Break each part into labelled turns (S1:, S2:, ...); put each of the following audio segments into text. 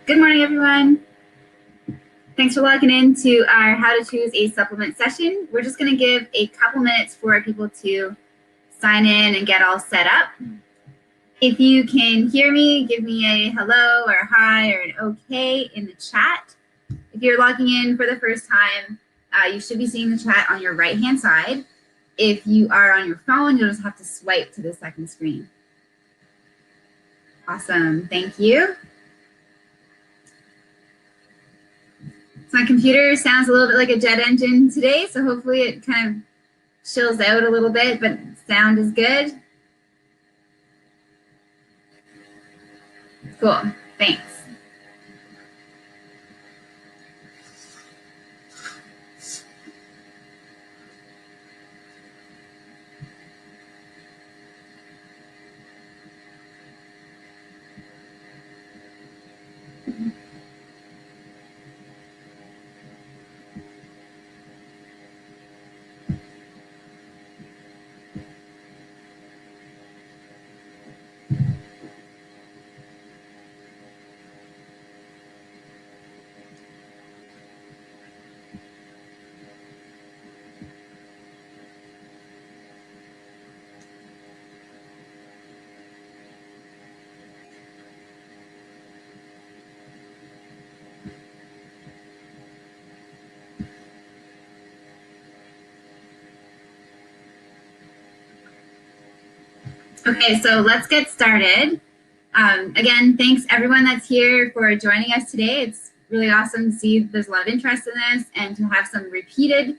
S1: Good morning, everyone. Thanks for logging in to our How to Choose a Supplement session. We're just going to give a couple minutes for people to sign in and get all set up. If you can hear me, give me a hello or a hi or an okay in the chat. If you're logging in for the first time, you should be seeing the chat on your right-hand side. If you are on your phone, you'll just have to swipe to the second screen. Awesome, thank you. So my computer sounds a little bit like a jet engine today, so hopefully it kind of chills out a little bit, but sound is good. Cool, thanks. Okay, so let's get started. Again, thanks everyone that's here for joining us today. It's really awesome to see there's a lot of interest in this and to have some repeated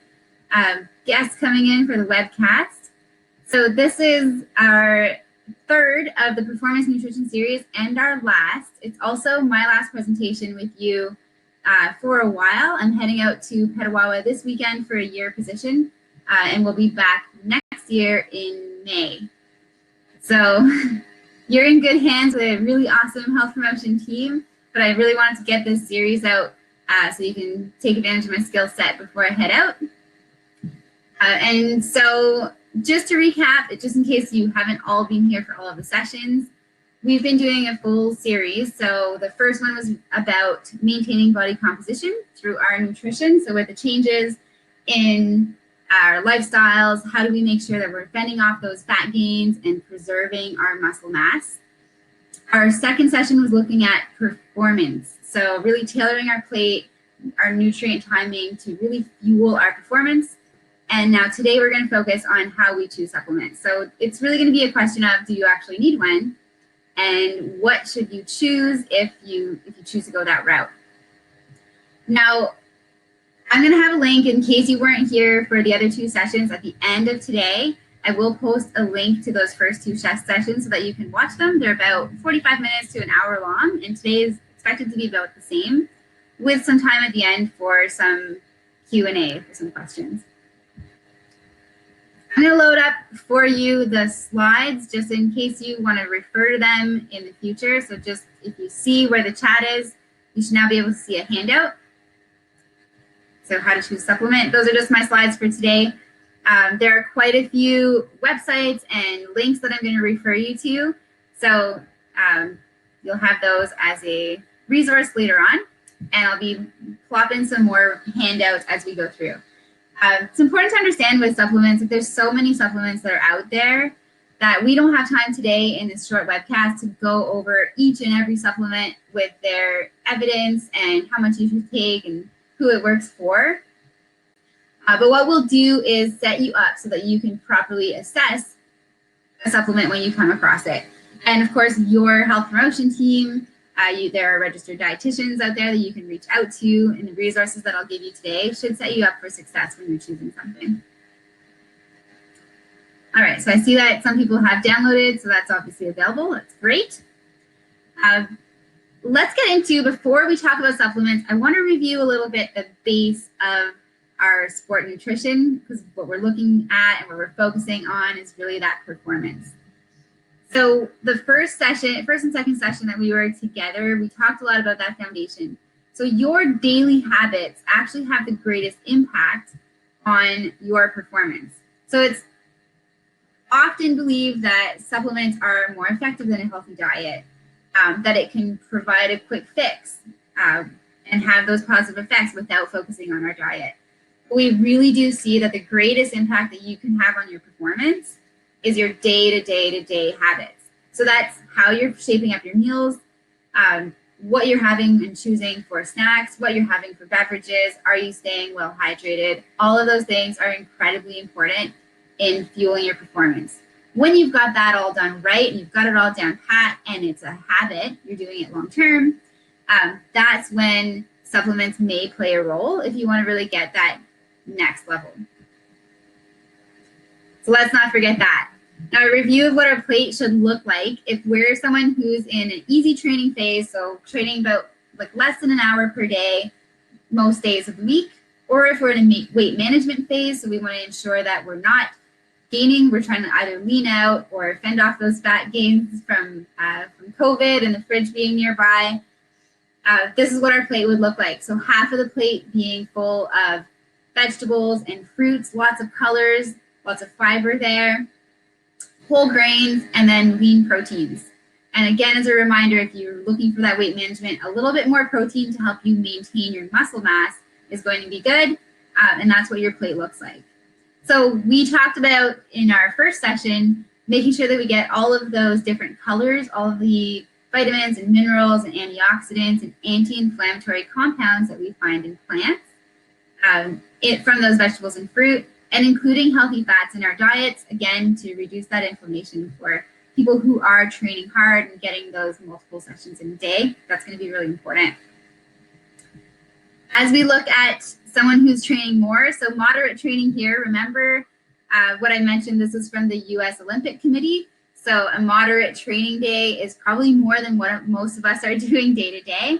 S1: guests coming in for the webcast. So this is our third of the Performance Nutrition series and our last. It's also my last presentation with you for a while. I'm heading out to Petawawa this weekend for a year position, and we'll be back next year in May. So you're in good hands with a really awesome health promotion team, but I really wanted to get this series out so you can take advantage of my skill set before I head out. And so just to recap, just in case you haven't all been here for all of the sessions, we've been doing a full series. So the first one was about maintaining body composition through our nutrition. So with the changes in our lifestyles, how do we make sure that we're fending off those fat gains and preserving our muscle mass? Our second session was looking at performance. So really tailoring our plate, our nutrient timing to really fuel our performance. And now today we're going to focus on how we choose supplements. So it's really going to be a question of, do you actually need one? And what should you choose if you choose to go that route? Now, I'm going to have a link in case you weren't here for the other two sessions at the end of today. I will post a link to those first two chef sessions so that you can watch them. They're about 45 minutes to an hour long, and today is expected to be about the same, with some time at the end for some Q&A, for some questions. I'm going to load up for you the slides just in case you want to refer to them in the future. So just if you see where the chat is, you should now be able to see a handout. So how to choose supplement. Those are just my slides for today. There are quite a few websites and links that I'm going to refer you to. So you'll have those as a resource later on. And I'll be plopping some more handouts as we go through. It's important to understand with supplements that there's so many supplements that are out there that we don't have time today in this short webcast to go over each and every supplement with their evidence and how much you should take and who it works for. But what we'll do is set you up so that you can properly assess a supplement when you come across it. And of course, your health promotion team, there are registered dietitians out there that you can reach out to, and the resources that I'll give you today should set you up for success when you're choosing something. All right, so I see that some people have downloaded, so that's obviously available. That's great. Let's get into, before we talk about supplements, I want to review a little bit the base of our sport nutrition, because what we're looking at and what we're focusing on is really that performance. So the first and second session that we were together, we talked a lot about that foundation. So your daily habits actually have the greatest impact on your performance. So it's often believed that supplements are more effective than a healthy diet, that it can provide a quick fix. and have those positive effects without focusing on our diet. But we really do see that the greatest impact that you can have on your performance is your day-to-day habits. So that's how you're shaping up your meals, what you're having and choosing for snacks, what you're having for beverages, are you staying well hydrated? All of those things are incredibly important in fueling your performance. When you've got that all done right and you've got it all down pat and it's a habit, you're doing it long term, that's when supplements may play a role if you want to really get that next level. So let's not forget that. Now, a review of what our plate should look like if we're someone who's in an easy training phase, so training about like less than an hour per day, most days of the week, or if we're in a weight management phase, so we want to ensure that we're not gaining, we're trying to either lean out or fend off those fat gains from COVID and the fridge being nearby. This is what our plate would look like. So half of the plate being full of vegetables and fruits, lots of colors, lots of fiber there, whole grains, and then lean proteins. And again, as a reminder, if you're looking for that weight management, a little bit more protein to help you maintain your muscle mass is going to be good, and that's what your plate looks like. So we talked about in our first session, making sure that we get all of those different colors, all of the vitamins and minerals and antioxidants and anti-inflammatory compounds that we find in plants from those vegetables and fruit, and including healthy fats in our diets, again, to reduce that inflammation for people who are training hard and getting those multiple sessions in a day. That's going to be really important. As we look at someone who's training more, so moderate training here, remember what I mentioned, this is from the US Olympic Committee. So a moderate training day is probably more than what most of us are doing day to day.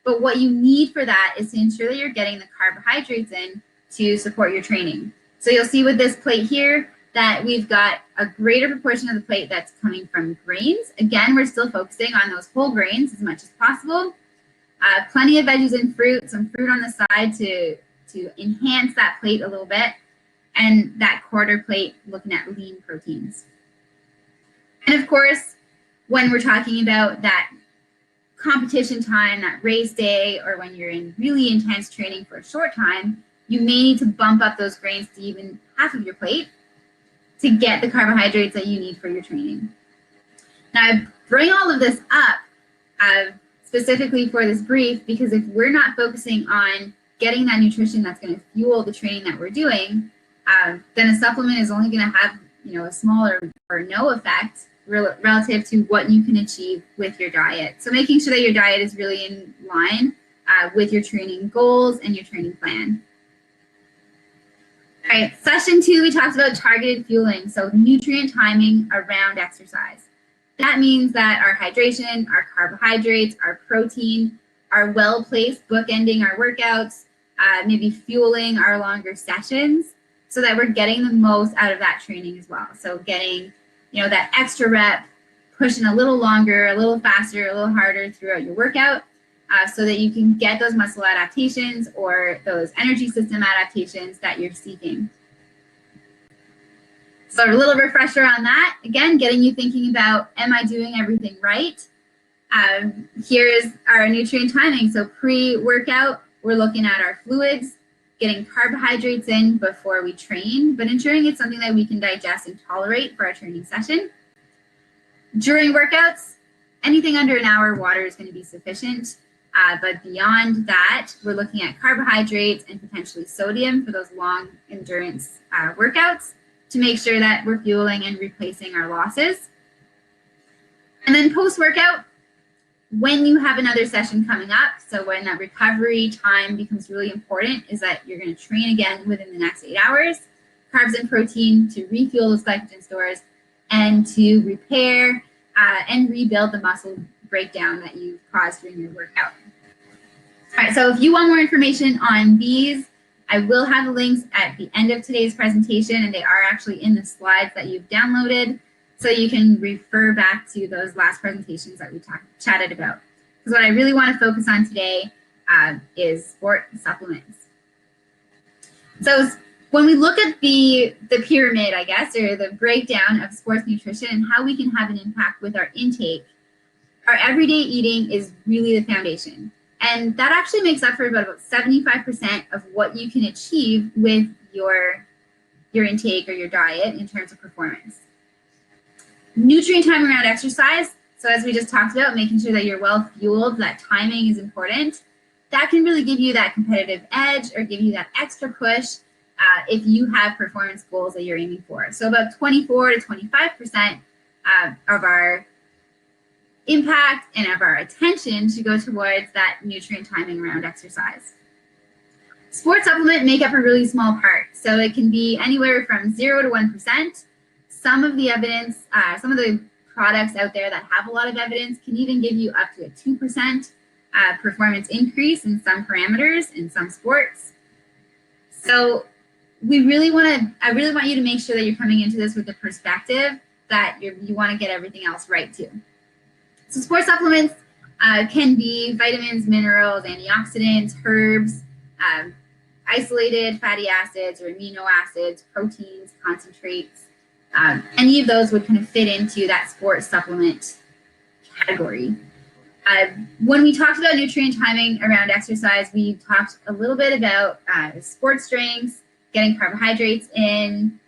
S1: But what you need for that is to ensure that you're getting the carbohydrates in to support your training. So you'll see with this plate here that we've got a greater proportion of the plate that's coming from grains. Again, we're still focusing on those whole grains as much as possible. Plenty of veggies and fruit, some fruit on the side to enhance that plate a little bit. And that quarter plate looking at lean proteins. And of course, when we're talking about that competition time, that race day, or when you're in really intense training for a short time, you may need to bump up those grains to even half of your plate to get the carbohydrates that you need for your training. Now, I bring all of this up specifically for this brief because if we're not focusing on getting that nutrition that's going to fuel the training that we're doing, then a supplement is only going to have a smaller or no effect relative to what you can achieve with your diet. So making sure that your diet is really in line with your training goals and your training plan. All right, session 2, we talked about targeted fueling, so nutrient timing around exercise. That means that our hydration, our carbohydrates, our protein are well placed, bookending our workouts, maybe fueling our longer sessions so that we're getting the most out of that training as well. So getting, that extra rep, pushing a little longer, a little faster, a little harder throughout your workout so that you can get those muscle adaptations or those energy system adaptations that you're seeking. So a little refresher on that, again, getting you thinking about, am I doing everything right? Here's our nutrient timing. So pre-workout, we're looking at our fluids, getting carbohydrates in before we train, but ensuring it's something that we can digest and tolerate for our training session. During workouts, anything under an hour, water is going to be sufficient. But beyond that, we're looking at carbohydrates and potentially sodium for those long endurance workouts to make sure that we're fueling and replacing our losses. And then post-workout, when you have another session coming up, so when that recovery time becomes really important, is that you're going to train again within the next 8 hours, carbs and protein to refuel those glycogen stores and to repair and rebuild the muscle breakdown that you've caused during your workout. All right, so if you want more information on these, I will have the links at the end of today's presentation, and they are actually in the slides that you've downloaded, so you can refer back to those last presentations that we chatted about. Because what I really want to focus on today is sport supplements. So when we look at the pyramid, I guess, or the breakdown of sports nutrition and how we can have an impact with our intake, our everyday eating is really the foundation. And that actually makes up for about 75% of what you can achieve with your intake or your diet in terms of performance. Nutrient timing around exercise. So as we just talked about, making sure that you're well fueled, that timing is important. That can really give you that competitive edge or give you that extra push if you have performance goals that you're aiming for. So about 24 to 25% of our impact and of our attention should go towards that nutrient timing around exercise. Sports supplement make up a really small part. So it can be anywhere from 0 to 1%. Some of the evidence, some of the products out there that have a lot of evidence can even give you up to a 2% performance increase in some parameters in some sports. So I really want you to make sure that you're coming into this with the perspective that you want to get everything else right too. So sports supplements can be vitamins, minerals, antioxidants, herbs, isolated fatty acids or amino acids, proteins, concentrates. Any of those would kind of fit into that sports supplement category. When we talked about nutrient timing around exercise, we talked a little bit about sports drinks, getting carbohydrates in.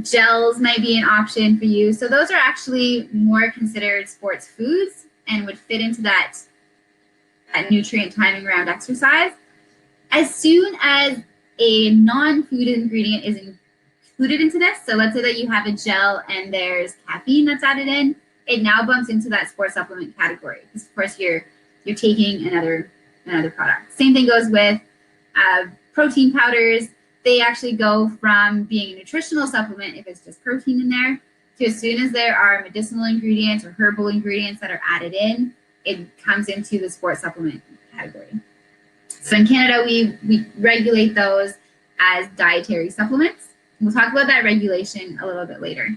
S1: Gels might be an option for you. So those are actually more considered sports foods and would fit into that nutrient timing around exercise. As soon as a non-food ingredient is included into this, so let's say that you have a gel and there's caffeine that's added in, it now bumps into that sports supplement category because of course you're taking another product. Same thing goes with protein powders. They actually go from being a nutritional supplement if it's just protein in there to as soon as there are medicinal ingredients or herbal ingredients that are added in, it comes into the sports supplement category. So in Canada, we regulate those as dietary supplements. We'll talk about that regulation a little bit later.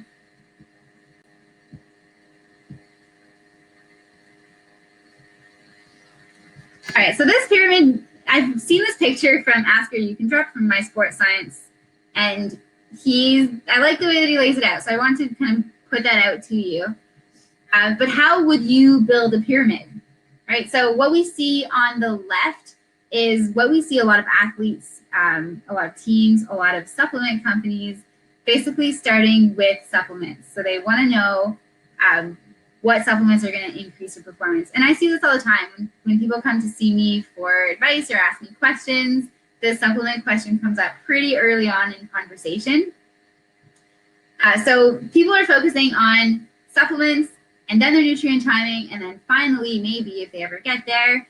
S1: All right, so this pyramid, I've seen this picture from Asker Ukendrup from My Sports Science, and I like the way that he lays it out, so I want to kind of put that out to you. But how would you build a pyramid, right? So what we see on the left is what we see a lot of athletes, a lot of teams, a lot of supplement companies, basically starting with supplements. So they want to know what supplements are going to increase your performance. And I see this all the time. When people come to see me for advice or ask me questions, the supplement question comes up pretty early on in conversation. So people are focusing on supplements and then their nutrient timing, and then finally, maybe if they ever get there,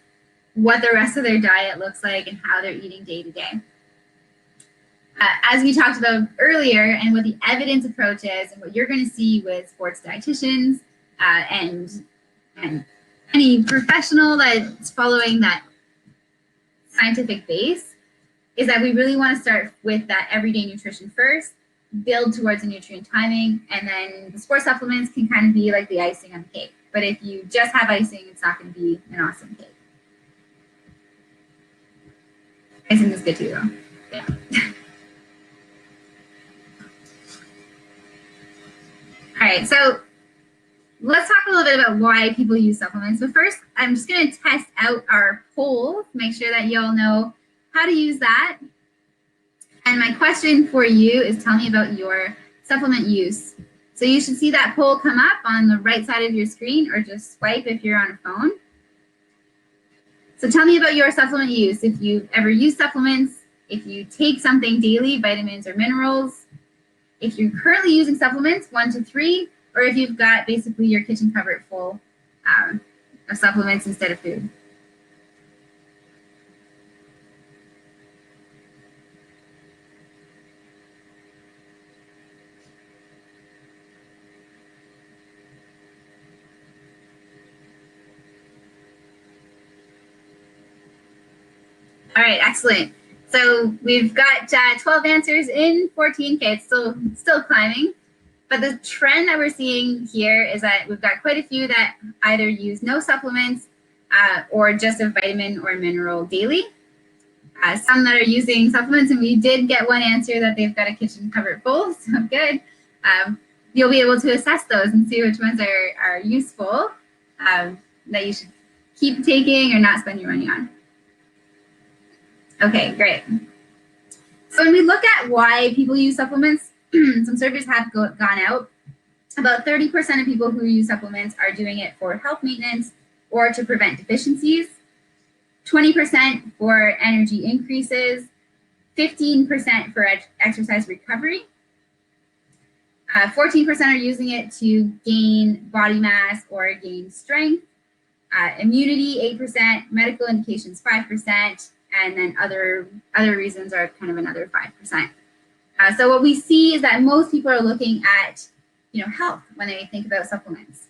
S1: what the rest of their diet looks like and how they're eating day to day. As we talked about earlier, and what the evidence approach is, and what you're going to see with sports dietitians and any professional that's following that scientific base, is that we really want to start with that everyday nutrition first, build towards a nutrient timing, and then the sports supplements can kind of be like the icing on the cake. But if you just have icing, it's not going to be an awesome cake. Icing is good too, though. Yeah. All right, so let's talk a little bit about why people use supplements. But first, I'm just going to test out our poll to make sure that you all know how to use that. And my question for you is, tell me about your supplement use. So you should see that poll come up on the right side of your screen, or just swipe if you're on a phone. So tell me about your supplement use. If you've ever used supplements, if you take something daily, vitamins or minerals, if you're currently using supplements, 1 to 3, or if you've got basically your kitchen cupboard full of supplements instead of food. All right, excellent. So we've got 12 answers in 14K. It's still climbing. But the trend that we're seeing here is that we've got quite a few that either use no supplements or just a vitamin or mineral daily. Some that are using supplements, and we did get one answer that they've got a kitchen cupboard full, so good. You'll be able to assess those and see which ones are useful that you should keep taking or not spend your money on? Okay, great. So when we look at why people use supplements, some surveys have gone out. About 30% of people who use supplements are doing it for health maintenance or to prevent deficiencies, 20% for energy increases, 15% for exercise recovery, 14% are using it to gain body mass or gain strength, immunity 8%, medical indications 5%, and then other reasons are kind of another 5%. So what we see is that most people are looking at health when they think about supplements.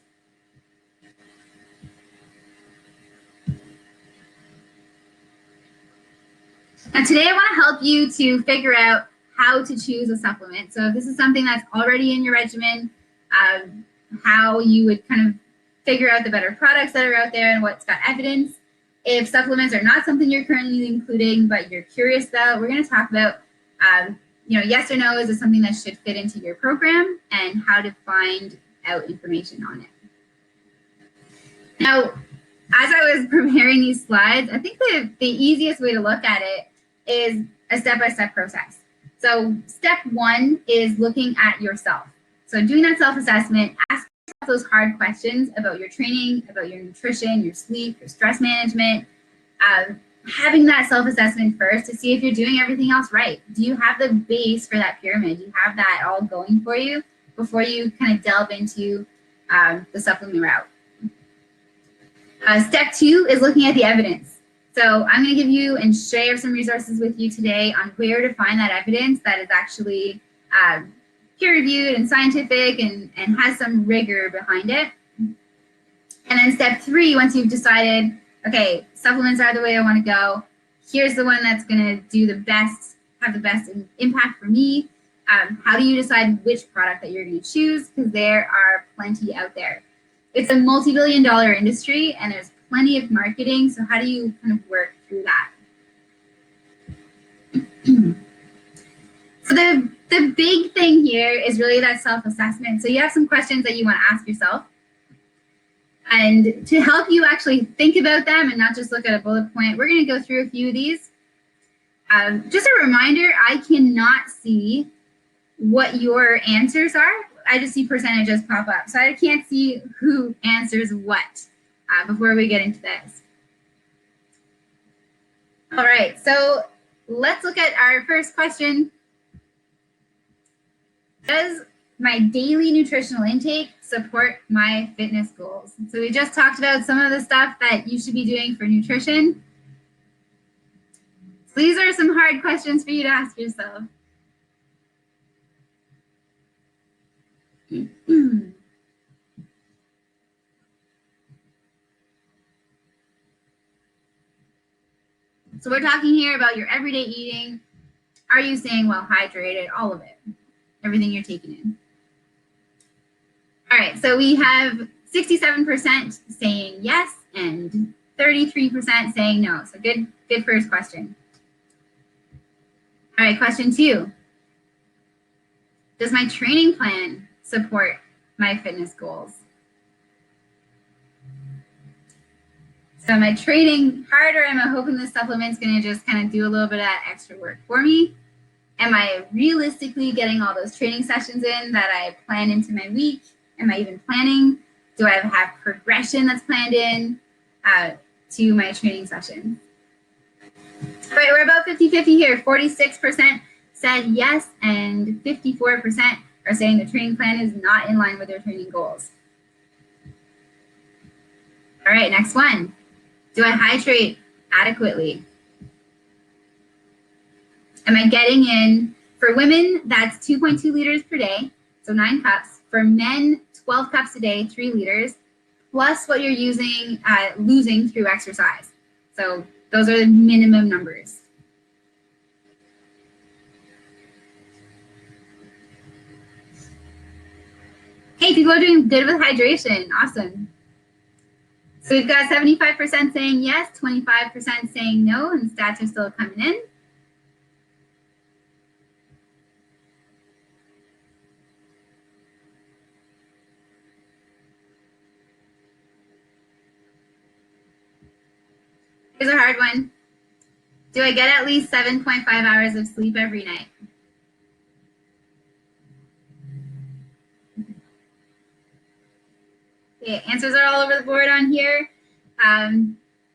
S1: And today I want to help you to figure out how to choose a supplement. So if this is something that's already in your regimen, how you would kind of figure out the better products that are out there and what's got evidence. If supplements are not something you're currently including, but you're curious about, we're going to talk about, yes or no, is it something that should fit into your program, and how to find out information on it. Now, as I was preparing these slides, I think the easiest way to look at it is a step-by-step process. So step one is looking at yourself. So doing that self-assessment, ask yourself those hard questions about your training, about your nutrition, your sleep, your stress management. Having that self-assessment first to see if you're doing everything else right. Do you have the base for that pyramid? Do you have that all going for you before you kind of delve into the supplement route? Step two is looking at the evidence. So I'm going to give you and share some resources with you today on where to find that evidence that is actually peer-reviewed and scientific and has some rigor behind it. And then step three, once you've decided, okay, supplements are the way I want to go, here's the one that's going to do the best, have the best impact for me. How do you decide which product that you're going to choose? Because there are plenty out there. It's a multi-billion-dollar industry, and there's plenty of marketing. So how do you kind of work through that? So the big thing here is really that self-assessment. So you have some questions that you want to ask yourself. And to help you actually think about them and not just look at a bullet point, we're going to go through a few of these. Just a reminder, I cannot see what your answers are. I just see percentages pop up. So I can't see who answers what before we get into this. All right, so let's look at our first question. Does my daily nutritional intake support my fitness goals? So we just talked about some of the stuff that you should be doing for nutrition. So these are some hard questions for you to ask yourself. So we're talking here about your everyday eating. Are you staying well hydrated? All of it, everything you're taking in. All right, so we have 67% saying yes and 33% saying no. So good first question. All right, question two. Does my training plan support my fitness goals? So am I training harder? Am I hoping the supplement's going to just kind of do a little bit of that extra work for me? Am I realistically getting all those training sessions in that I plan into my week? Am I even planning? Do I have progression that's planned in to my training session? All right, we're about 50-50 here. 46% said yes, and 54% are saying the training plan is not in line with their training goals. All right, next one. Do I hydrate adequately? Am I getting in, for women, that's 2.2 liters per day, so 9 cups. For men, 12 cups a day, 3 liters, plus what you're losing through exercise. So those are the minimum numbers. Hey, people are doing good with hydration. Awesome. So we've got 75% saying yes, 25% saying no, and stats are still coming in. Here's a hard one. Do I get at least 7.5 hours of sleep every night? Okay, answers are all over the board on here.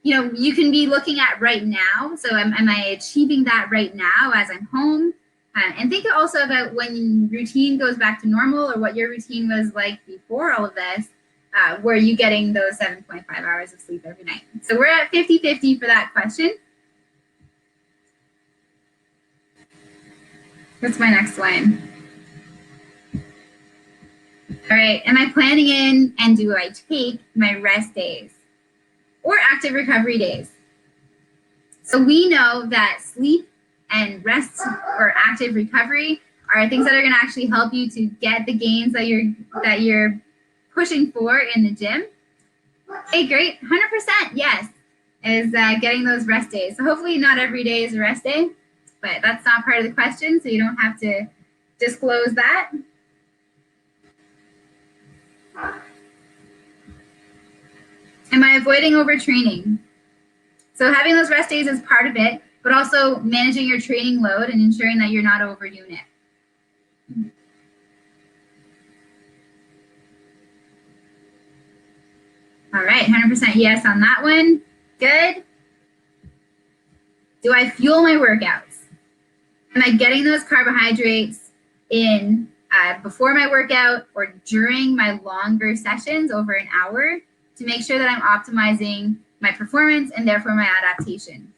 S1: You know, you can be looking at right now. So am I achieving that right now as I'm home? And think also about when routine goes back to normal, or what your routine was like before all of this. Were you getting those 7.5 hours of sleep every night? So we're at 50-50 for that question. What's my next one? All right, am I planning in and do I take my rest days or active recovery days? So we know that sleep and rest or active recovery are things that are going to actually help you to get the gains that you're pushing for in the gym. Okay, great. 100% yes is getting those rest days. So hopefully not every day is a rest day, but that's not part of the question, so you don't have to disclose that. Am I avoiding overtraining? So having those rest days is part of it, but also managing your training load and ensuring that you're not overdoing it. All right, 100% yes on that one. Good. Do I fuel my workouts? Am I getting those carbohydrates in before my workout or during my longer sessions over an hour to make sure that I'm optimizing my performance and therefore my adaptations?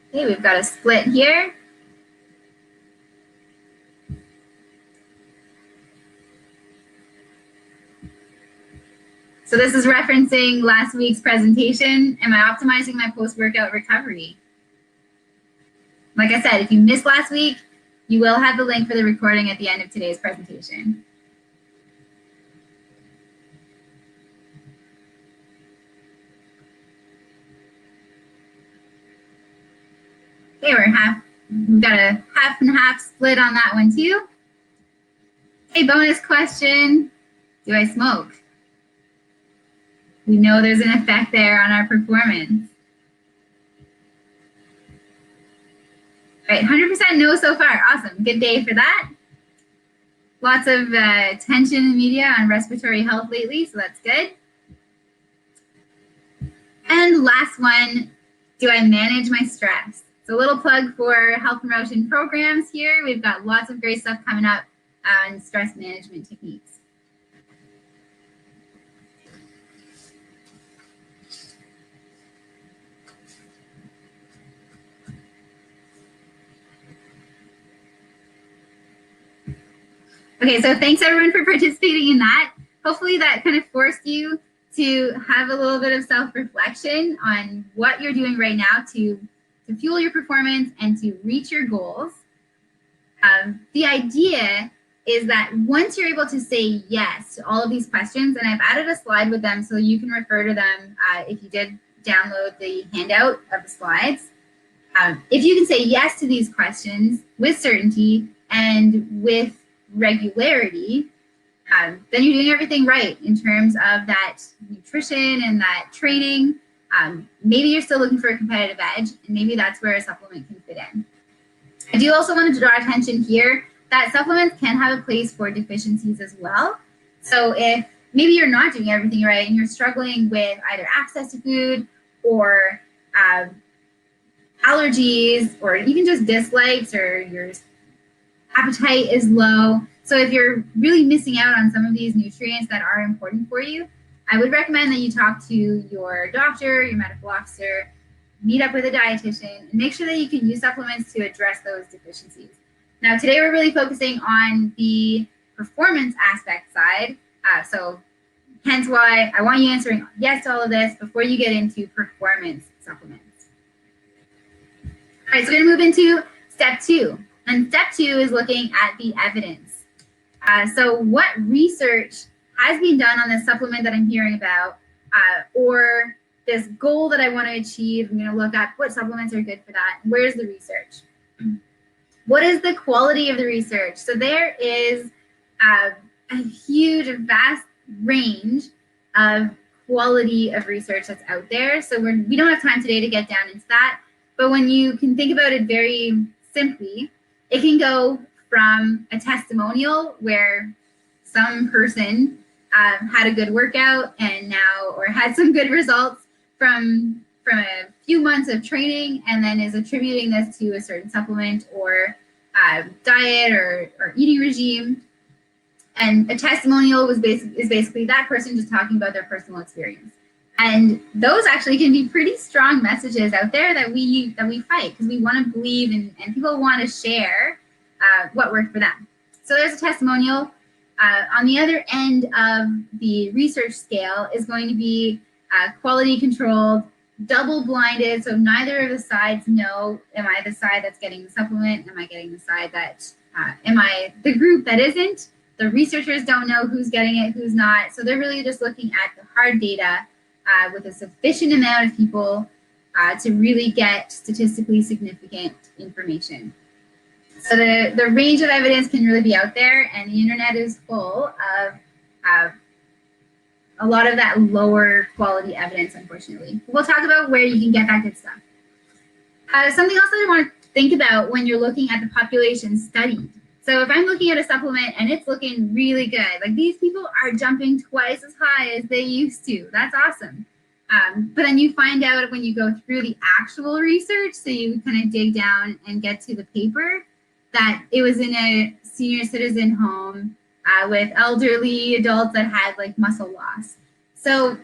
S1: Okay, we've got a split here. So this is referencing last week's presentation. Am I optimizing my post-workout recovery? Like I said, if you missed last week, you will have the link for the recording at the end of today's presentation. Okay, we've got a half and half split on that one too. Okay, bonus question, do I smoke? We know there's an effect there on our performance. All right, 100% no so far, awesome, good day for that. Lots of attention in the media on respiratory health lately, so that's good. And last one, do I manage my stress? So a little plug for health promotion programs here. We've got lots of great stuff coming up on stress management techniques. Okay, so thanks everyone for participating in that. Hopefully that kind of forced you to have a little bit of self-reflection on what you're doing right now to fuel your performance and to reach your goals. The idea is that once you're able to say yes to all of these questions, and I've added a slide with them so you can refer to them if you did download the handout of the slides. If you can say yes to these questions with certainty and with regularity, then you're doing everything right in terms of that nutrition and that training. Maybe you're still looking for a competitive edge, and maybe that's where a supplement can fit in. I do also want to draw attention here that supplements can have a place for deficiencies as well. So if maybe you're not doing everything right and you're struggling with either access to food or allergies or even just dislikes, or your appetite is low. So if you're really missing out on some of these nutrients that are important for you, I would recommend that you talk to your doctor, your medical officer, meet up with a dietitian, and make sure that you can use supplements to address those deficiencies. Now, today we're really focusing on the performance aspect side. So hence why I want you answering yes to all of this before you get into performance supplements. All right, so we're gonna move into step 2. And step 2 is looking at the evidence. So what research has been done on this supplement that I'm hearing about, or this goal that I want to achieve? I'm going to look at what supplements are good for that. Where's the research? What is the quality of the research? So there is a huge, vast range of quality of research that's out there. So we don't have time today to get down into that. But when you can think about it very simply, it can go from a testimonial where some person had a good workout and now, or had some good results from a few months of training, and then is attributing this to a certain supplement or diet or eating regime. And a testimonial is basically that person just talking about their personal experience. And those actually can be pretty strong messages out there that we fight, because we want to believe and people want to share what worked for them. So there's a testimonial. On the other end of the research scale is going to be quality controlled, double blinded, so neither of the sides know, am I the side that's getting the supplement? Am I getting the side that, am I the group that isn't? The researchers don't know who's getting it, who's not. So they're really just looking at the hard data with a sufficient amount of people to really get statistically significant information. So the range of evidence can really be out there, and the internet is full of a lot of that lower quality evidence, unfortunately. We'll talk about where you can get that good stuff. Something else that I want to think about when you're looking at the population studied. So if I'm looking at a supplement and it's looking really good, like these people are jumping twice as high as they used to, that's awesome. But then you find out when you go through the actual research, so you kind of dig down and get to the paper, that it was in a senior citizen home with elderly adults that had like muscle loss. So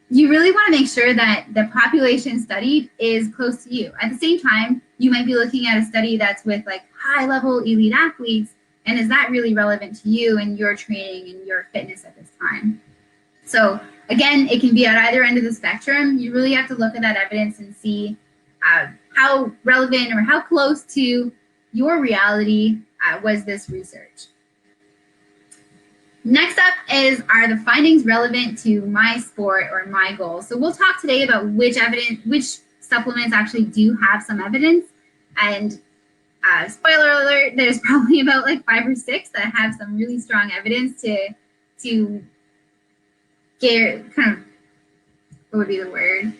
S1: you really want to make sure that the population studied is close to you. At the same time, you might be looking at a study that's with like high-level elite athletes, and is that really relevant to you and your training and your fitness at this time? So again, it can be at either end of the spectrum. You really have to look at that evidence and see how relevant or how close to your reality was this research. Next up are the findings relevant to my sport or my goal. So we'll talk today about which supplements actually do have some evidence. And spoiler alert, there's probably about like 5 or 6 that have some really strong evidence to get kind of, what would be the word?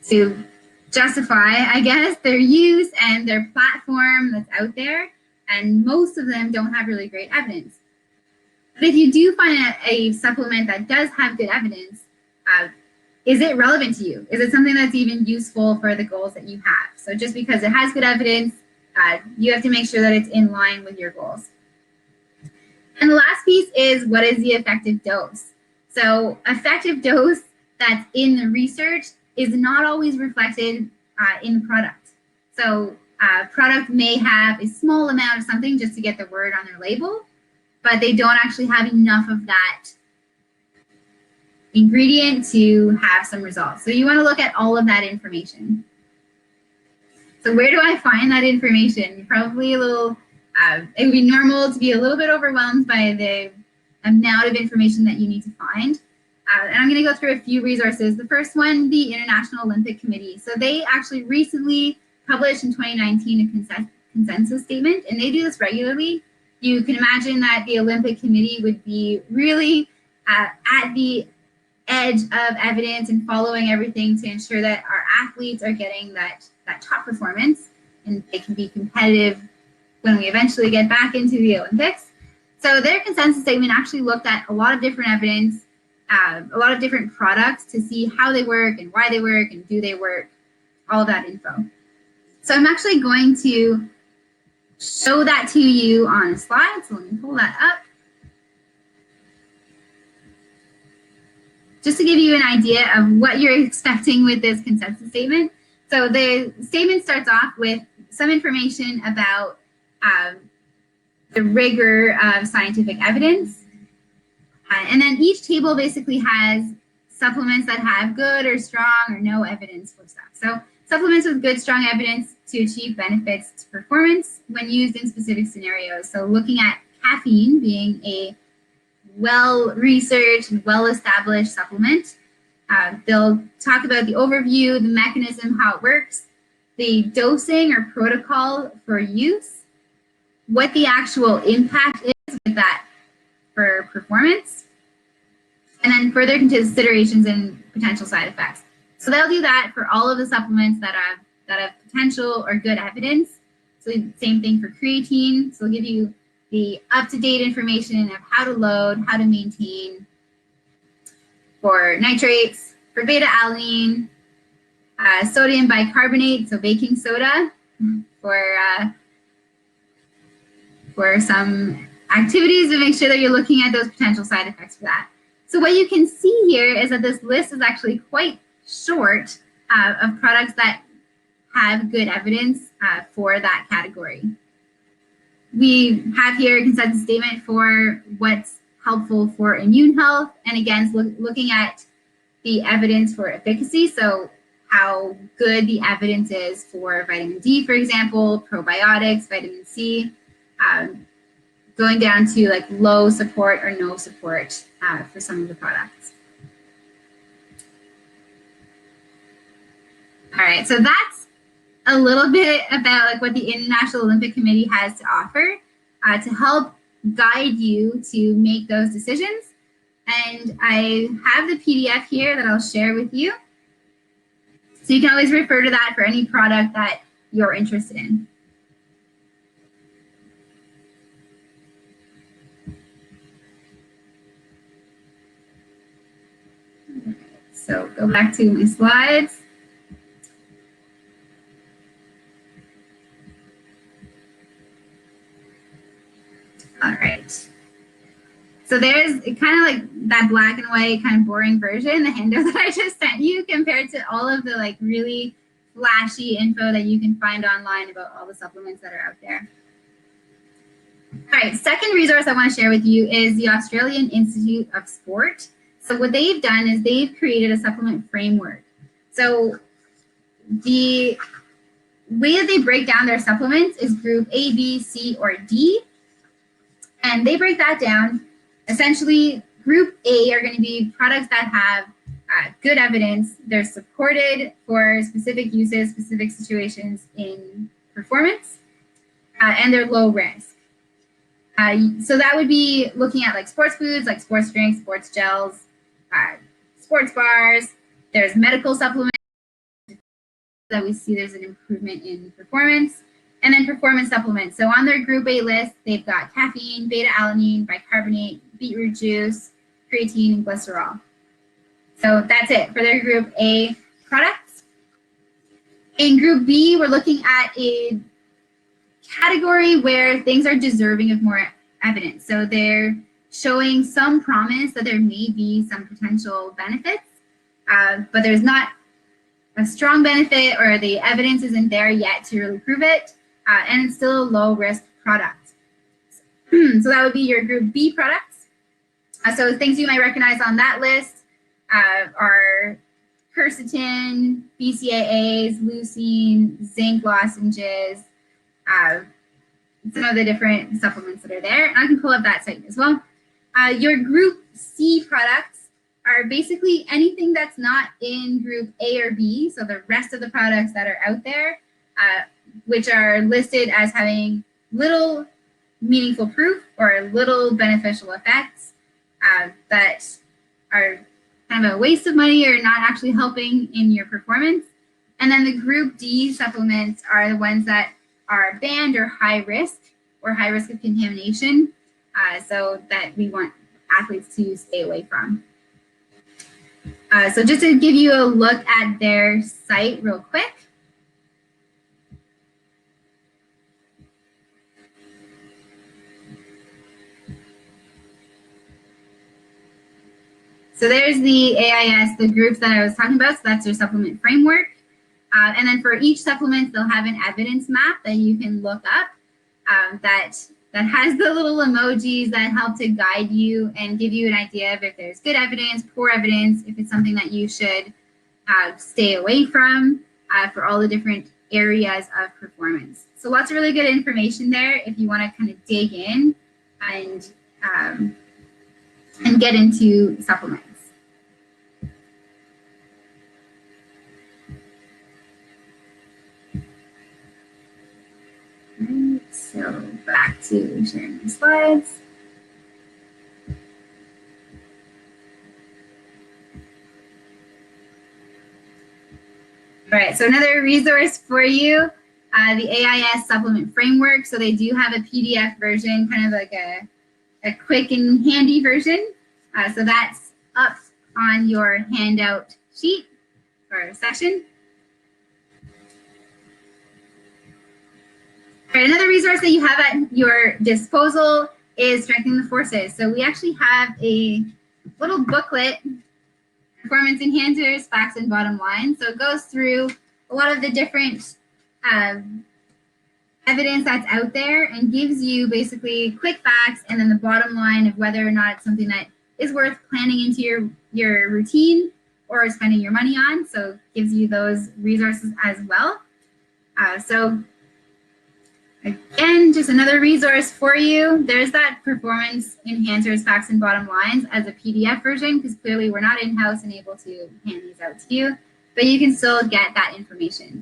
S1: To justify, I guess, their use and their platform that's out there. And most of them don't have really great evidence. But if you do find a supplement that does have good evidence, is it relevant to you? Is it something that's even useful for the goals that you have? So just because it has good evidence, you have to make sure that it's in line with your goals. And the last piece is, what is the effective dose? So effective dose that's in the research is not always reflected in the product. So product may have a small amount of something just to get the word on their label, but they don't actually have enough of that ingredient to have some results. So you want to look at all of that information. So where do I find that information? You're probably a little, it would be normal to be a little bit overwhelmed by the amount of information that you need to find. And I'm going to go through a few resources. The first one, the International Olympic Committee. So they actually recently published in 2019 a consensus statement, and they do this regularly. You can imagine that the Olympic Committee would be really at the edge of evidence and following everything to ensure that our athletes are getting that top performance and they can be competitive when we eventually get back into the Olympics. So their consensus statement actually looked at a lot of different evidence, a lot of different products to see how they work and why they work and do they work, all of that info. So I'm actually going to show that to you on a slide. So let me pull that up. Just to give you an idea of what you're expecting with this consensus statement. So the statement starts off with some information about the rigor of scientific evidence. And then each table basically has supplements that have good or strong or no evidence for stuff. So supplements with good, strong evidence to achieve benefits to performance when used in specific scenarios. So looking at caffeine being a well-researched, well-established supplement. They'll talk about the overview, the mechanism, how it works, the dosing or protocol for use, what the actual impact is with that for performance, and then further considerations and potential side effects. So they'll do that for all of the supplements that have potential or good evidence. So same thing for creatine. So they'll give you the up-to-date information of how to load, how to maintain. For nitrates, for beta-alanine, sodium bicarbonate, so baking soda, for some activities to make sure that you're looking at those potential side effects for that. So what you can see here is that this list is actually quite short of products that have good evidence for that category. We have here a consensus statement for what's helpful for immune health, and again, looking at the evidence for efficacy, so how good the evidence is for vitamin D, for example, probiotics, vitamin C, going down to like low support or no support for some of the products. All right, so that's a little bit about like what the International Olympic Committee has to offer to help guide you to make those decisions. And I have the PDF here that I'll share with you. So you can always refer to that for any product that you're interested in. So go back to my slides. All right. So there's kind of like that black and white kind of boring version, the handout that I just sent you, compared to all of the like really flashy info that you can find online about all the supplements that are out there. All right, second resource I want to share with you is the Australian Institute of Sport. So what they've done is they've created a supplement framework. So the way that they break down their supplements is group A, B, C, or D. And they break that down. Essentially, group A are going to be products that have good evidence. They're supported for specific uses, specific situations in performance, and they're low risk. So that would be looking at like sports foods, like sports drinks, sports gels, sports bars. There's medical supplements that we see there's an improvement in performance. And then performance supplements. So on their group A list, they've got caffeine, beta-alanine, bicarbonate, beetroot juice, creatine, and glycerol. So that's it for their group A products. In group B, we're looking at a category where things are deserving of more evidence. So they're showing some promise that there may be some potential benefits, but there's not a strong benefit or the evidence isn't there yet to really prove it. And it's still a low-risk product. So that would be your group B products. So things you might recognize on that list are quercetin, BCAAs, leucine, zinc lozenges, some of the different supplements that are there. And I can pull up that site as well. Your group C products are basically anything that's not in group A or B, so the rest of the products that are out there, which are listed as having little meaningful proof or little beneficial effects that are kind of a waste of money or not actually helping in your performance. And then the group D supplements are the ones that are banned or high risk of contamination, so that we want athletes to stay away from. So just to give you a look at their site real quick. So there's the AIS, the groups that I was talking about. So that's their supplement framework. And then for each supplement, they'll have an evidence map that you can look up that has the little emojis that help to guide you and give you an idea of if there's good evidence, poor evidence, if it's something that you should stay away from for all the different areas of performance. So lots of really good information there if you want to kind of dig in and get into supplements. Right, so back to sharing my slides. All right, so another resource for you, the AIS supplement framework. So they do have a PDF version, kind of like a quick and handy version. So that's up on your handout sheet or section. All right, another resource that you have at your disposal is Strengthening the Forces. So we actually have a little booklet, Performance Enhancers, Facts and Bottom Line. So it goes through a lot of the different evidence that's out there and gives you basically quick facts and then the bottom line of whether or not it's something that is worth planning into your routine or spending your money on. So it gives you those resources as well. So again, just another resource for you. There's that Performance Enhancers, Facts and Bottom Lines as a PDF version, because clearly we're not in-house and able to hand these out to you, but you can still get that information.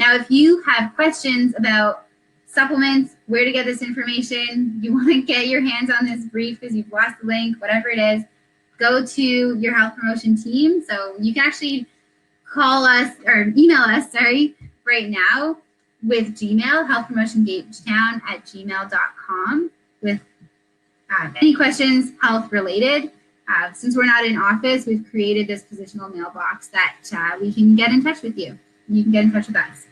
S1: Now, if you have questions about supplements, where to get this information, you want to get your hands on this brief because you've lost the link, whatever it is, go to your health promotion team. So you can actually call us or email us, sorry, right now with Gmail, healthpromotiongagetown@gmail.com with any questions health related. Since we're not in office, we've created this positional mailbox that we can get in touch with you. You can get in touch with us.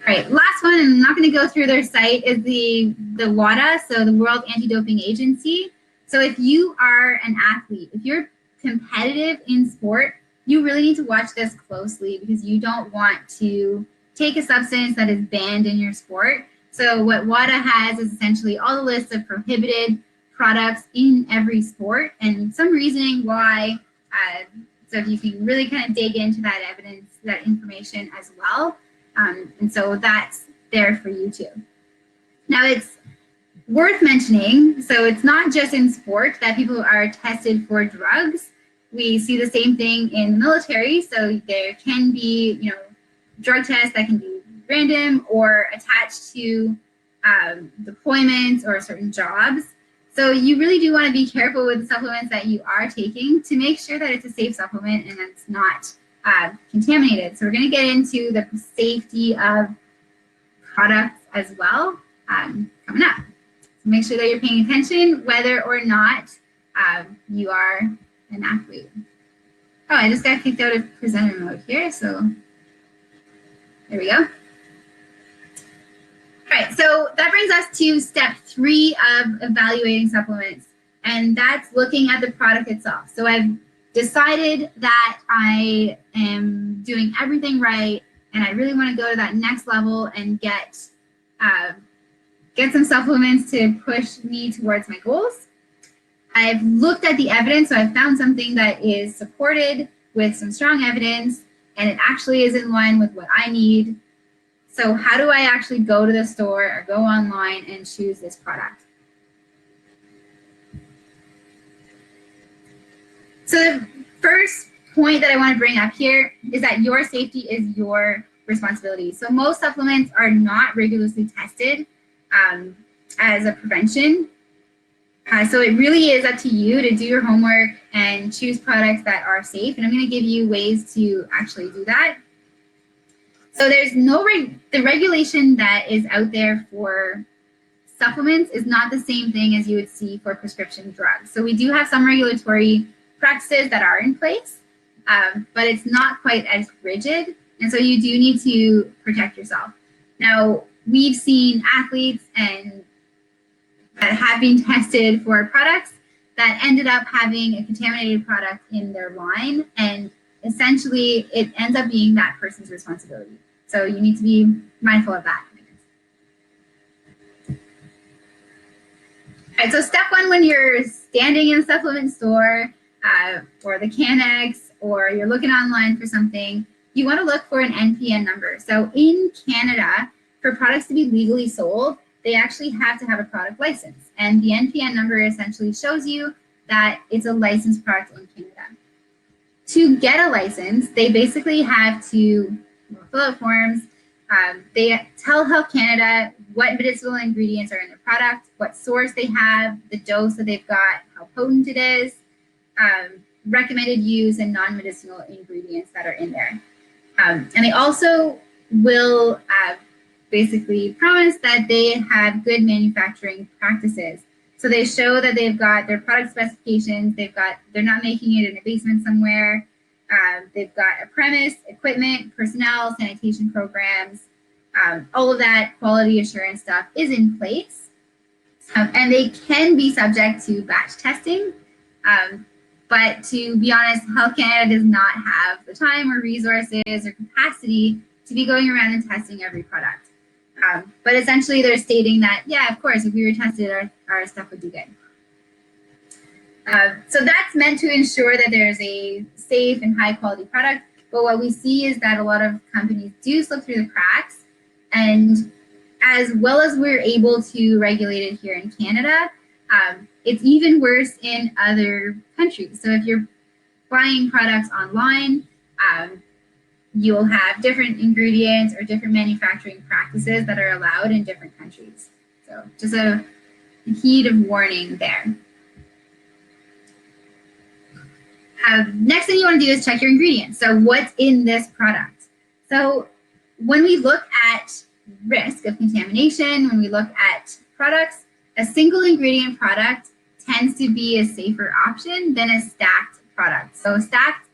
S1: All right, last one, and I'm not going to go through their site, is the WADA, so the World Anti-Doping Agency. So if you are an athlete, if you're competitive in sport, you really need to watch this closely because you don't want to take a substance that is banned in your sport. So what WADA has is essentially all the lists of prohibited products in every sport and some reasoning why. So if you can really kind of dig into that evidence, that information as well. And so that's there for you too. Now it's worth mentioning, so it's not just in sport that people are tested for drugs. We see the same thing in the military. So there can be, drug tests that can be random or attached to deployments or certain jobs. So you really do want to be careful with the supplements that you are taking to make sure that it's a safe supplement and it's not contaminated. So we're going to get into the safety of products as well coming up. So make sure that you're paying attention whether or not you are an athlete. Oh, I just got kicked out of presenter mode here, so there we go. All right, so that brings us to step 3 of evaluating supplements, and that's looking at the product itself. So I've decided that I am doing everything right, and I really want to go to that next level and get some supplements to push me towards my goals. I've looked at the evidence, so I've found something that is supported with some strong evidence, and it actually is in line with what I need. So how do I actually go to the store or go online and choose this product? So the first point that I want to bring up here is that your safety is your responsibility. So most supplements are not rigorously tested as a prevention. So it really is up to you to do your homework and choose products that are safe. And I'm going to give you ways to actually do that. So there's no the regulation that is out there for supplements is not the same thing as you would see for prescription drugs. So we do have some regulatory practices that are in place, but it's not quite as rigid. And so you do need to protect yourself. Now, we've seen athletes that have been tested for products that ended up having a contaminated product in their line, and essentially it ends up being that person's responsibility. So you need to be mindful of that. All right, so step 1, when you're standing in a supplement store or the Cannex, or you're looking online for something, you want to look for an NPI number. So in Canada, for products to be legally sold, they actually have to have a product license. And the NPI number essentially shows you that it's a licensed product in Canada. To get a license, they basically have to fill out forms. They tell Health Canada what medicinal ingredients are in their product, what source they have, the dose that they've got, how potent it is. recommended use and non-medicinal ingredients that are in there. And they also will basically promise that they have good manufacturing practices. So they show that they've got their product specifications, they're not making it in a basement somewhere, they've got a premise, equipment, personnel, sanitation programs, all of that quality assurance stuff is in place. And they can be subject to batch testing. But to be honest, Health Canada does not have the time or resources or capacity to be going around and testing every product. But essentially they're stating that, yeah, of course, if we were tested, our stuff would be good. So that's meant to ensure that there's a safe and high quality product. But what we see is that a lot of companies do slip through the cracks. And as well as we're able to regulate it here in Canada, it's even worse in other countries. So if you're buying products online, you'll have different ingredients or different manufacturing practices that are allowed in different countries. So just a heed of warning there. Next thing you want to do is check your ingredients. So what's in this product? So when we look at risk of contamination, when we look at products, a single ingredient product tends to be a safer option than a stacked product. So stacked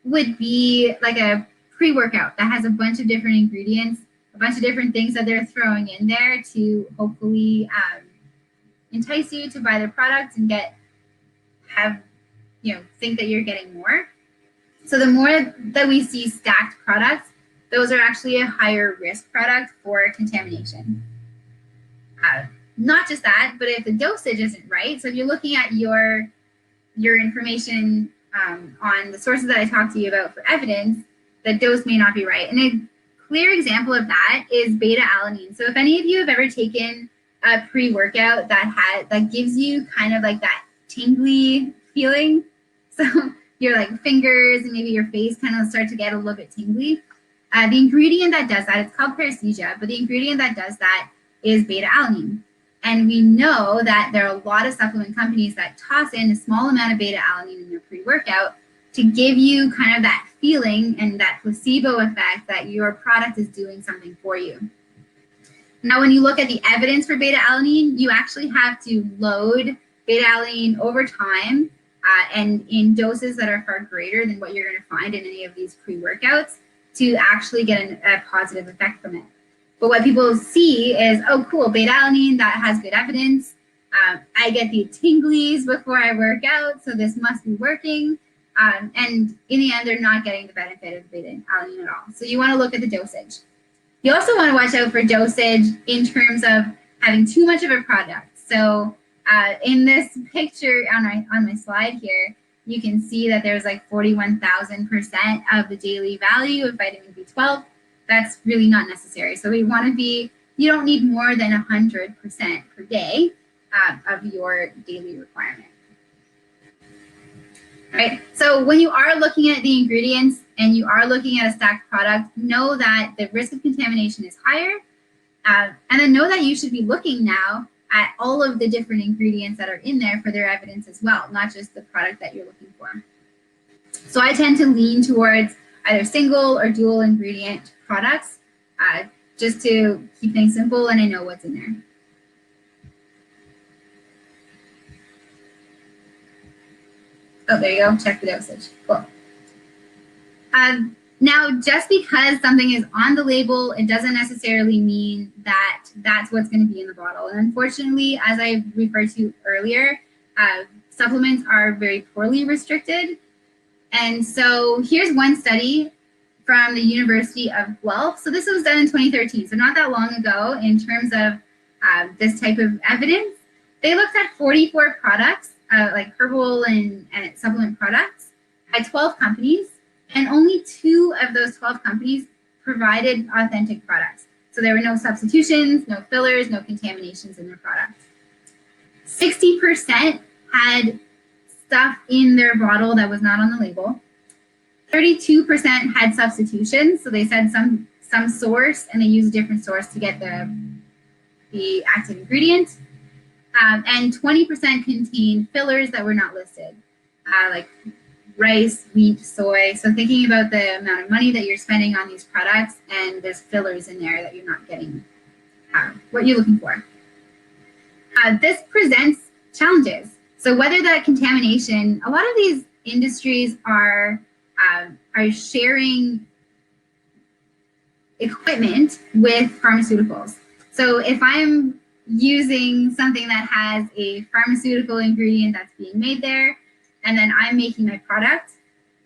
S1: would be like a pre-workout that has a bunch of different ingredients, a bunch of different things that they're throwing in there to hopefully entice you to buy their product and think that you're getting more. So the more that we see stacked products, those are actually a higher risk product for contamination. Not just that, but if the dosage isn't right, so if you're looking at your information on the sources that I talked to you about for evidence, the dose may not be right. And a clear example of that is beta-alanine. So if any of you have ever taken a pre-workout that gives you kind of like that tingly feeling, so your like fingers and maybe your face kind of start to get a little bit tingly, the ingredient that does that, it's called paresthesia, but the ingredient that does that is beta-alanine. And we know that there are a lot of supplement companies that toss in a small amount of beta-alanine in your pre-workout to give you kind of that feeling and that placebo effect that your product is doing something for you. Now, when you look at the evidence for beta-alanine, you actually have to load beta-alanine over time and in doses that are far greater than what you're going to find in any of these pre-workouts to actually get a positive effect from it. But what people see is, oh, cool, beta-alanine, that has good evidence. I get the tinglies before I work out, so this must be working. And in the end, they're not getting the benefit of beta-alanine at all. So you want to look at the dosage. You also want to watch out for dosage in terms of having too much of a product. So in this picture on my slide here, you can see that there's like 41,000% of the daily value of vitamin B12. That's really not necessary. So we want to be, you don't need more than 100% per day of your daily requirement. Right. So when you are looking at the ingredients and you are looking at a stacked product, know that the risk of contamination is higher. And then know that you should be looking now at all of the different ingredients that are in there for their evidence as well, not just the product that you're looking for. So I tend to lean towards either single or dual ingredient products just to keep things simple and I know what's in there. Oh, there you go. Check the dosage. Cool. Now, just because something is on the label, it doesn't necessarily mean that that's what's going to be in the bottle. And unfortunately, as I referred to earlier, supplements are very poorly restricted. And so here's one study from the University of Guelph. So this was done in 2013, so not that long ago in terms of this type of evidence. They looked at 44 products, like herbal and supplement products, at 12 companies. And only 2 of those 12 companies provided authentic products. So there were no substitutions, no fillers, no contaminations in their products. 60% had stuff in their bottle that was not on the label. 32% had substitutions. So they said some source and they used a different source to get the active ingredient. And 20% contained fillers that were not listed, like rice, wheat, soy. So thinking about the amount of money that you're spending on these products, and there's fillers in there that you're not getting what you're looking for. This presents challenges. So whether that contamination, a lot of these industries are sharing equipment with pharmaceuticals. So if I'm using something that has a pharmaceutical ingredient that's being made there, and then I'm making my product,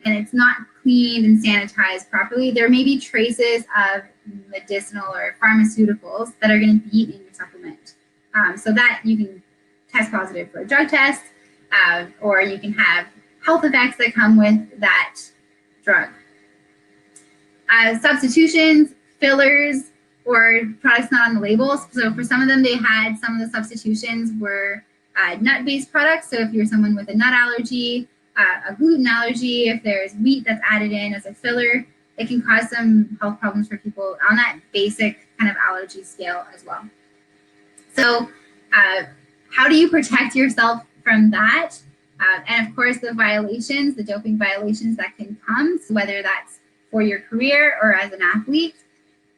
S1: and it's not cleaned and sanitized properly, there may be traces of medicinal or pharmaceuticals that are going to be in your supplement. So that you can test positive for a drug test, or you can have health effects that come with that drug. Substitutions, fillers, or products not on the labels. So for some of them, they had some of the substitutions were nut-based products. So if you're someone with a nut allergy, a gluten allergy, if there's wheat that's added in as a filler, it can cause some health problems for people on that basic kind of allergy scale as well. So how do you protect yourself from that? And of course, the violations, the doping violations that can come, so whether that's for your career or as an athlete,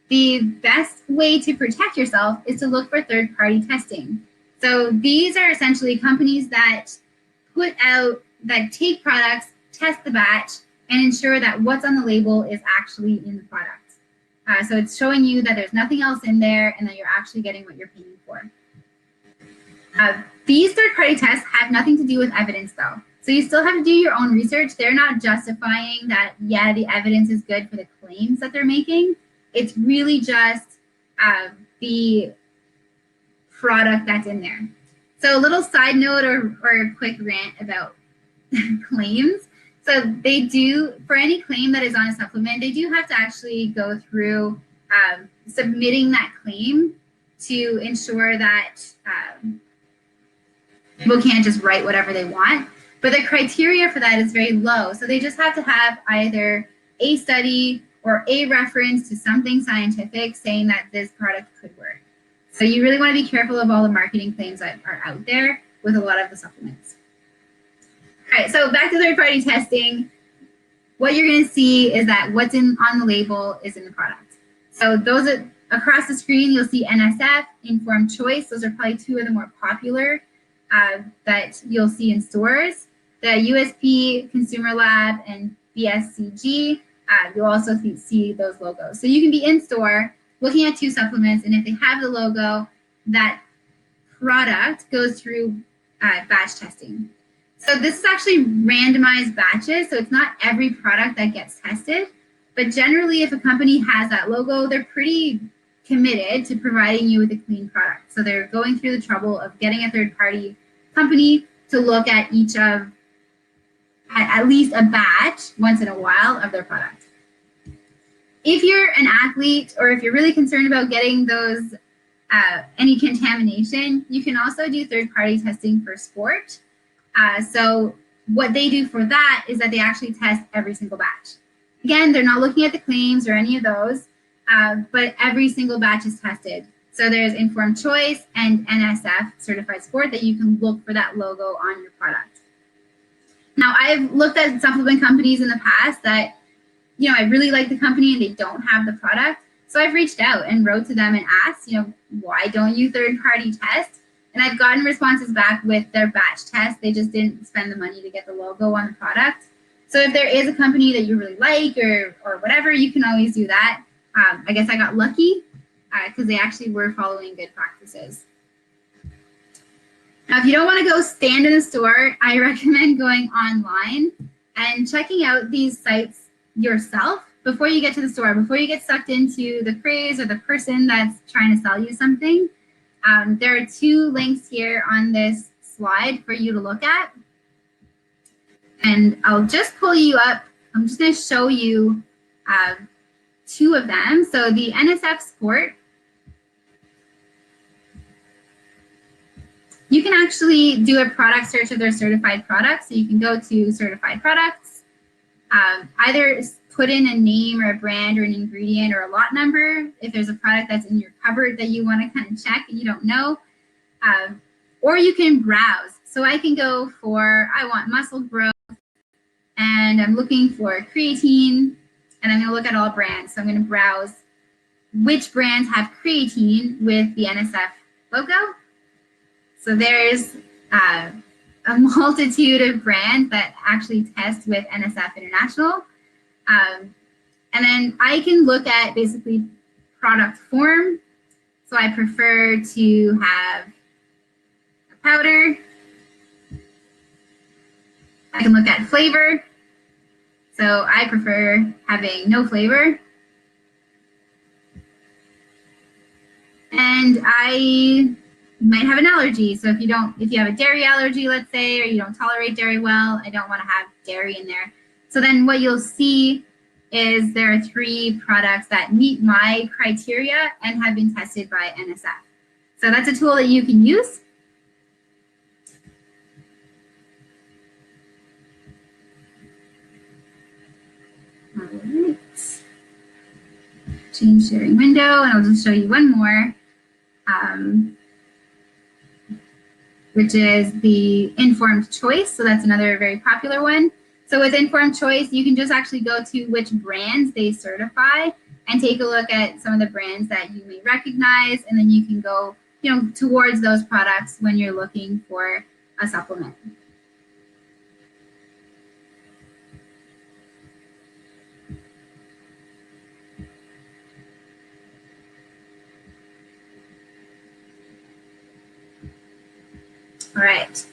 S1: the best way to protect yourself is to look for third-party testing. So these are essentially companies that put out, that take products, test the batch, and ensure that what's on the label is actually in the product. So it's showing you that there's nothing else in there and that you're actually getting what you're paying for. These third-party tests have nothing to do with evidence, though. So you still have to do your own research. They're not justifying that, yeah, the evidence is good for the claims that they're making. It's really just the product that's in there. So a little side note or a quick rant about claims. So they do, for any claim that is on a supplement, they do have to actually go through submitting that claim to ensure that people can't just write whatever they want. But the criteria for that is very low. So they just have to have either a study or a reference to something scientific saying that this product could work. So you really want to be careful of all the marketing claims that are out there with a lot of the supplements. All right, so back to third-party testing. What you're going to see is that what's on the label is in the product. So those are, across the screen, you'll see NSF, Informed Choice. Those are probably two of the more popular that you'll see in stores. The USP, Consumer Lab, and BSCG, you'll also see those logos. So you can be in store looking at two supplements, and if they have the logo, that product goes through batch testing. So this is actually randomized batches, so it's not every product that gets tested, but generally if a company has that logo, they're pretty committed to providing you with a clean product. So they're going through the trouble of getting a third-party company to look at each of, at least a batch once in a while of their product. If you're an athlete or if you're really concerned about getting those, any contamination, you can also do third-party testing for sport. So what they do for that is that they actually test every single batch. Again, they're not looking at the claims or any of those, but every single batch is tested. So there's Informed Choice and NSF, Certified Sport, that you can look for that logo on your product. Now, I've looked at supplement companies in the past that, you know, I really like the company and they don't have the product. So I've reached out and wrote to them and asked, you know, why don't you third-party test? And I've gotten responses back with their batch test. They just didn't spend the money to get the logo on the product. So if there is a company that you really like or whatever, you can always do that. I guess I got lucky because they actually were following good practices. Now, if you don't want to go stand in a store, I recommend going online and checking out these sites yourself before you get to the store, before you get sucked into the craze or the person that's trying to sell you something. There are two links here on this slide for you to look at. And I'll just pull you up. I'm just going to show you two of them. So the NSF Sport, you can actually do a product search of their certified products. So you can go to certified products, either put in a name or a brand or an ingredient or a lot number if there's a product that's in your cupboard that you want to kind of check and you don't know, or you can browse. So I can go for, I want muscle growth, and and I'm looking for creatine, and I'm going to look at all brands. So I'm going to browse which brands have creatine with the NSF logo. So there's a multitude of brands that actually test with NSF International. And then I can look at basically product form. So I prefer to have a powder. I can look at flavor. So I prefer having no flavor. And I might have an allergy. So if you have a dairy allergy, let's say, or you don't tolerate dairy well, I don't want to have dairy in there. So then what you'll see is there are 3 products that meet my criteria and have been tested by NSF. So that's a tool that you can use. All right. Change sharing window, and I'll just show you one more, which is the informed choice. So that's another very popular one. So with informed choice, you can just actually go to which brands they certify and take a look at some of the brands that you may recognize, and then you can go, towards those products when you're looking for a supplement. All right.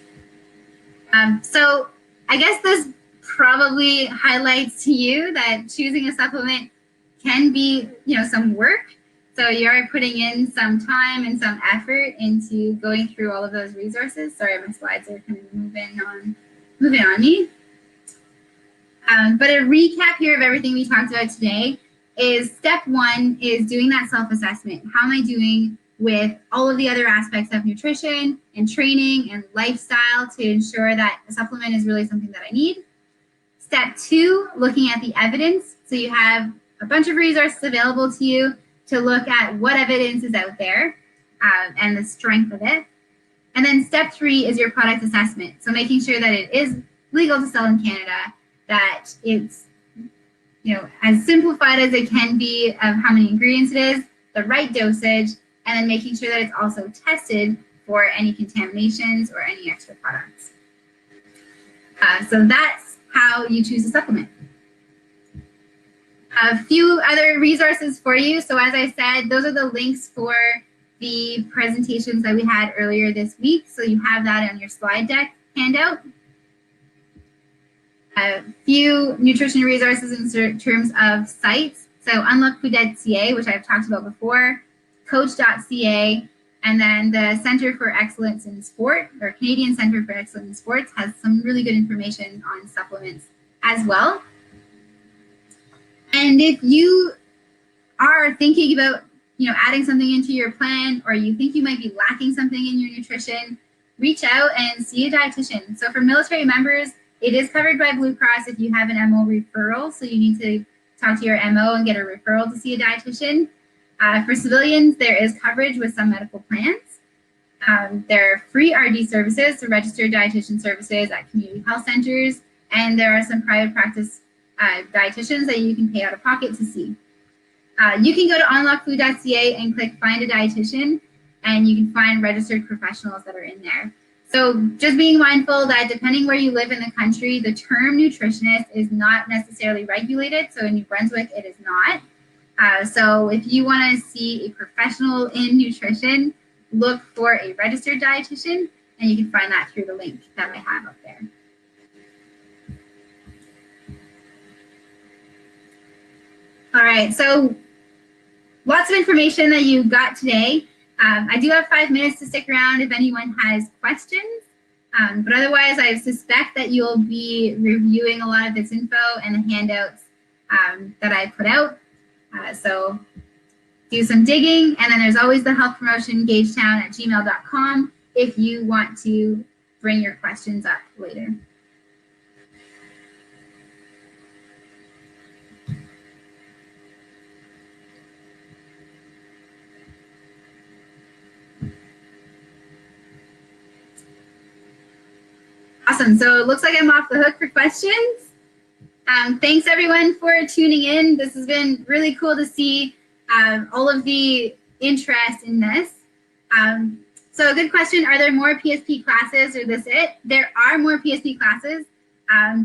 S1: So I guess this probably highlights to you that choosing a supplement can be, some work. So you're putting in some time and some effort into going through all of those resources. Sorry, my slides are kind of moving on me. But a recap here of everything we talked about today is step 1 is doing that self-assessment. How am I doing with all of the other aspects of nutrition and training and lifestyle to ensure that a supplement is really something that I need? Step 2, looking at the evidence. So you have a bunch of resources available to you to look at what evidence is out there and the strength of it. And then step 3 is your product assessment. So making sure that it is legal to sell in Canada, that it's as simplified as it can be of how many ingredients it is, the right dosage, and then making sure that it's also tested for any contaminations or any extra products. So that's how you choose a supplement. A few other resources for you. So as I said, those are the links for the presentations that we had earlier this week. So you have that on your slide deck handout. A few nutrition resources in terms of sites. So unlockfood.ca, which I've talked about before, coach.ca, and then the Center for Excellence in Sport, or Canadian Center for Excellence in Sports, has some really good information on supplements as well. And if you are thinking about adding something into your plan, or you think you might be lacking something in your nutrition, reach out and see a dietitian. So for military members, it is covered by Blue Cross if you have an MO referral. So you need to talk to your MO and get a referral to see a dietitian. For civilians, there is coverage with some medical plans. There are free RD services, so registered dietitian services at community health centers, and there are some private practice dietitians that you can pay out of pocket to see. You can go to unlockfood.ca and click find a dietitian, and you can find registered professionals that are in there. So just being mindful that depending where you live in the country, the term nutritionist is not necessarily regulated. So in New Brunswick, it is not. So if you want to see a professional in nutrition, look for a registered dietitian, and you can find that through the link that I have up there. All right, so lots of information that you got today. I do have 5 minutes to stick around if anyone has questions, but otherwise I suspect that you'll be reviewing a lot of this info and the handouts that I put out. So do some digging, and then there's always the health promotion gagetown@gmail.com if you want to bring your questions up later. Awesome. So it looks like I'm off the hook for questions. Thanks everyone for tuning in. This has been really cool to see all of the interest in this. So a good question, are there more PSP classes or is this it? There are more PSP classes.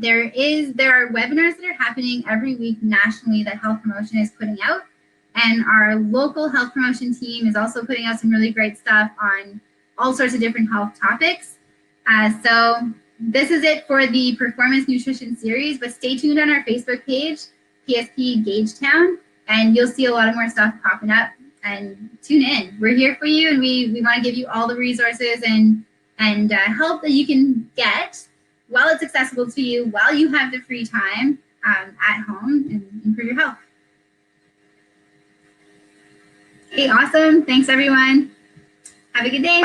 S1: There are webinars that are happening every week nationally that Health Promotion is putting out. And our local health promotion team is also putting out some really great stuff on all sorts of different health topics. So this is it for the Performance Nutrition series, but stay tuned on our Facebook page, PSP Gagetown, and you'll see a lot of more stuff popping up. And tune in. We're here for you, and we want to give you all the resources and help that you can get while it's accessible to you, while you have the free time at home, and improve your health. Okay, awesome. Thanks, everyone. Have a good day.